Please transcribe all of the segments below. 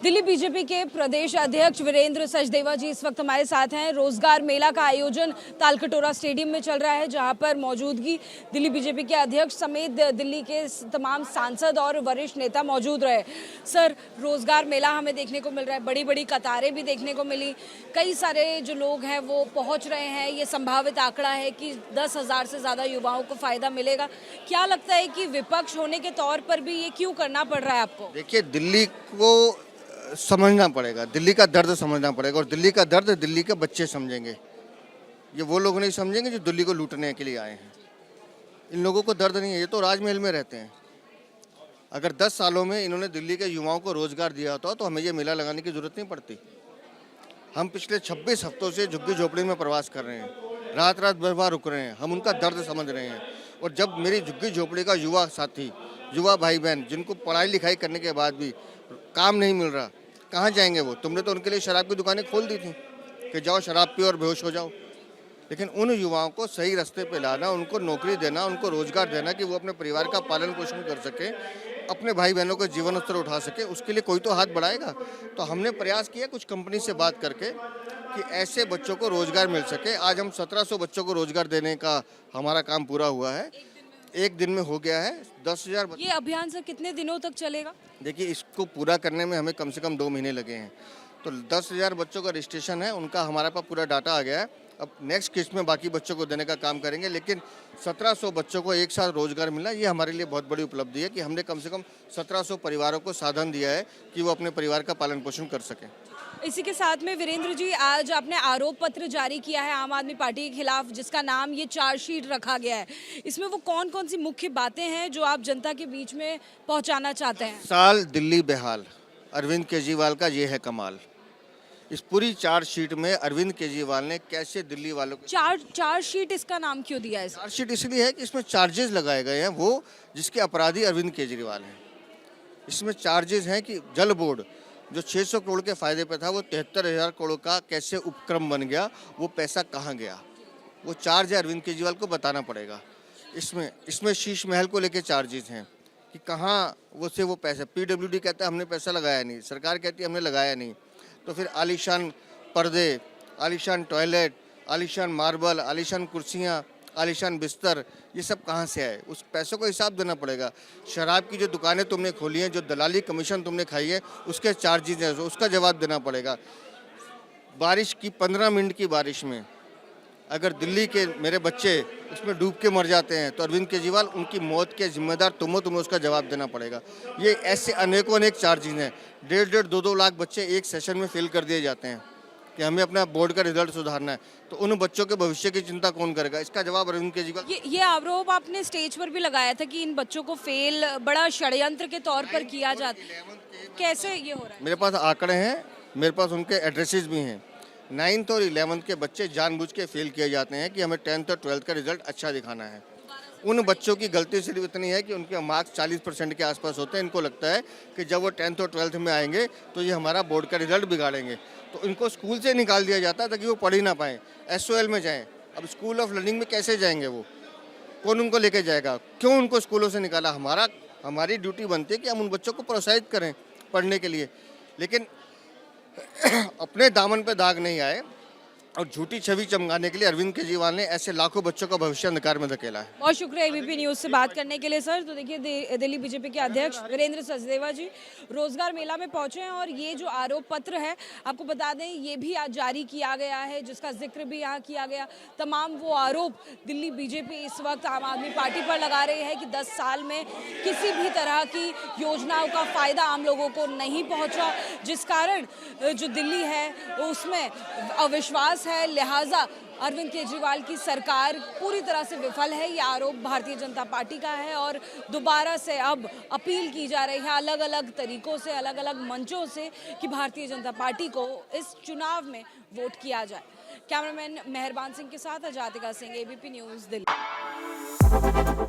Delhi BJP के प्रदेश अध्यक्ष वीरेंद्र सचदेवा जी इस वक्त हमारे साथ हैं। रोजगार मेला का आयोजन तालकटोरा स्टेडियम में चल रहा है, जहां पर मौजूदगी दिल्ली बीजेपी के अध्यक्ष समेत दिल्ली के तमाम सांसद और वरिष्ठ नेता मौजूद रहे। सर, रोजगार मेला हमें देखने को मिल रहा है, बड़ी बड़ी कतारें भी देखने को मिली, कई सारे जो लोग हैं वो पहुंच रहे हैं। ये संभावित आंकड़ा है कि 10,000 से ज़्यादा युवाओं को फ़ायदा मिलेगा। क्या लगता है कि विपक्ष होने के तौर पर भी ये क्यों करना पड़ रहा है आपको? देखिए, दिल्ली को समझना पड़ेगा, दिल्ली का दर्द समझना पड़ेगा, और दिल्ली का दर्द दिल्ली के बच्चे समझेंगे। ये वो लोग नहीं समझेंगे जो दिल्ली को लूटने के लिए आए हैं। इन लोगों को दर्द नहीं है, ये तो राजमहल में रहते हैं। अगर 10 सालों में इन्होंने दिल्ली के युवाओं को रोजगार दिया होता तो हमें ये मेला लगाने की जरूरत नहीं पड़ती। हम पिछले 26 हफ्तों से झुग्गी झोपड़ी में प्रवास कर रहे हैं, रात रात भर बार रुक रहे हैं, हम उनका दर्द समझ रहे हैं। और जब मेरी झुग्गी झोपड़ी का युवा साथी, युवा भाई बहन, जिनको पढ़ाई लिखाई करने के बाद भी काम नहीं मिल रहा, कहाँ जाएंगे वो? तुमने तो उनके लिए शराब की दुकानें खोल दी थी कि जाओ शराब पियो और बेहोश हो जाओ। लेकिन उन युवाओं को सही रास्ते पे लाना, उनको नौकरी देना, उनको रोजगार देना कि वो अपने परिवार का पालन पोषण कर सके, अपने भाई बहनों का जीवन स्तर उठा सके, उसके लिए कोई तो हाथ बढ़ाएगा। तो हमने प्रयास किया कुछ कंपनी से बात करके कि ऐसे बच्चों को रोजगार मिल सके। आज हम 1700 बच्चों को रोजगार देने का हमारा काम पूरा हुआ है, एक दिन में हो गया है। 10,000। ये अभियान सर कितने दिनों तक चलेगा? देखिए, इसको पूरा करने में हमें कम से कम 2 महीने लगे हैं। तो 10,000 बच्चों का रजिस्ट्रेशन है, उनका हमारे पास पूरा डाटा आ गया है। अब नेक्स्ट किस्त में बाकी बच्चों को देने का काम करेंगे। लेकिन 1700 बच्चों को एक साथ रोजगार मिलना, ये हमारे लिए बहुत बड़ी उपलब्धि है कि हमने कम से कम 1700 परिवारों को साधन दिया है कि वो अपने परिवार का पालन पोषण कर सकें। इसी के साथ में वीरेंद्र जी, आज आपने आरोप पत्र जारी किया है आम आदमी पार्टी के खिलाफ, जिसका नाम ये चार्जशीट रखा गया है। इसमें वो कौन कौन सी मुख्य बातें हैं जो आप जनता के बीच में पहुंचाना चाहते हैं? साल दिल्ली बेहाल, अरविंद केजरीवाल का ये है कमाल। इस पूरी चार्जशीट में अरविंद केजरीवाल ने कैसे दिल्ली वालों को चार्जशीट इसका नाम क्यों दिया है? चार्जशीट इसलिए है कि इसमें चार्जेस लगाए गए हैं, वो जिसके अपराधी अरविंद केजरीवाल हैं। इसमें चार्जेस हैं कि जल बोर्ड जो 600 करोड़ के फायदे पे था, वो 73,000 करोड़ का कैसे उपक्रम बन गया, वो पैसा कहाँ गया, वो चार्ज है अरविंद केजरीवाल को बताना पड़ेगा। इसमें शीश महल को लेके चार्जेस हैं कि कहाँ वो पैसा, PWD कहता है हमने पैसा लगाया नहीं, सरकार कहती है हमने लगाया नहीं। तो फिर आलीशान पर्दे, आलीशान टॉयलेट, आलीशान मार्बल, आलीशान कुर्सियाँ, आलीशान बिस्तर, ये सब कहाँ से आए? उस पैसों का हिसाब देना पड़ेगा। शराब की जो दुकानें तुमने खोली हैं, जो दलाली कमीशन तुमने खाई है, उसके चार्जेस हैं, उसका जवाब देना पड़ेगा। बारिश की 15 मिनट की बारिश में अगर दिल्ली के मेरे बच्चे उसमें डूब के मर जाते हैं तो अरविंद केजरीवाल उनकी मौत के जिम्मेदार तुम हो, तुम्हें उसका जवाब देना पड़ेगा। ये ऐसे अनेकों अनेक चार्जेस हैं। 1.5 2 लाख बच्चे एक सेशन में फेल कर दिए जाते हैं कि हमें अपना बोर्ड का रिजल्ट सुधारना है। तो उन बच्चों के भविष्य की चिंता कौन करेगा? इसका जवाब अरविंद केजरीवाल। ये आरोप आपने स्टेज पर भी लगाया था कि इन बच्चों को फेल बड़ा षड्यंत्र के तौर पर किया जाता है। कैसे ये हो रहा है? मेरे पास आंकड़े हैं, मेरे पास उनके एड्रेसेस भी हैं। 9th और 11th के बच्चे जानबूझ के फेल किए जाते हैं कि हमें 10th और 12th का रिजल्ट अच्छा दिखाना है। उन बच्चों की गलती सिर्फ इतनी है कि उनके मार्क्स 40% के आसपास होते हैं। इनको लगता है कि जब वो 10th और 12th में आएंगे तो ये हमारा बोर्ड का रिजल्ट बिगाड़ेंगे, तो इनको स्कूल से निकाल दिया जाता है ताकि वो पढ़ ही ना पाएँ, SOL में जाएँ। अब स्कूल ऑफ लर्निंग में कैसे जाएंगे वो? कौन उनको लेके जाएगा? क्यों उनको स्कूलों से निकाला? हमारी ड्यूटी बनती है कि हम उन बच्चों को प्रोत्साहित करें पढ़ने के लिए, लेकिन अपने दामन पे दाग नहीं आए और झूठी छवि चमकाने के लिए अरविंद केजरीवाल ने ऐसे लाखों बच्चों का भविष्य अंधकार में धकेला है। बहुत शुक्रिया ABP न्यूज़ से बात करने के लिए सर। तो देखिए, दिल्ली बीजेपी के अध्यक्ष वीरेंद्र सचदेवा जी रोजगार मेला में पहुंचे हैं, और ये जो आरोप पत्र है, आपको बता दें, ये भी आज जारी किया गया है, जिसका जिक्र भी यहाँ किया गया। तमाम वो आरोप दिल्ली बीजेपी इस वक्त आम आदमी पार्टी पर लगा रही है कि 10 साल में किसी भी तरह की योजनाओं का फायदा आम लोगों को नहीं पहुँचा, जिस कारण जो दिल्ली है उसमें अविश्वास है। लिहाजा अरविंद केजरीवाल की सरकार पूरी तरह से विफल है। ये आरोप भारतीय जनता पार्टी का है, और दोबारा से अब अपील की जा रही है अलग अलग तरीकों से, अलग अलग मंचों से, कि भारतीय जनता पार्टी को इस चुनाव में वोट किया जाए। कैमरामैन मेहरबान सिंह के साथ Ajatika Singh, ABP news Delhi.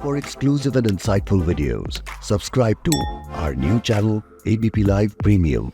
For exclusive and insightful videos, subscribe to our new channel ABP Live Premium.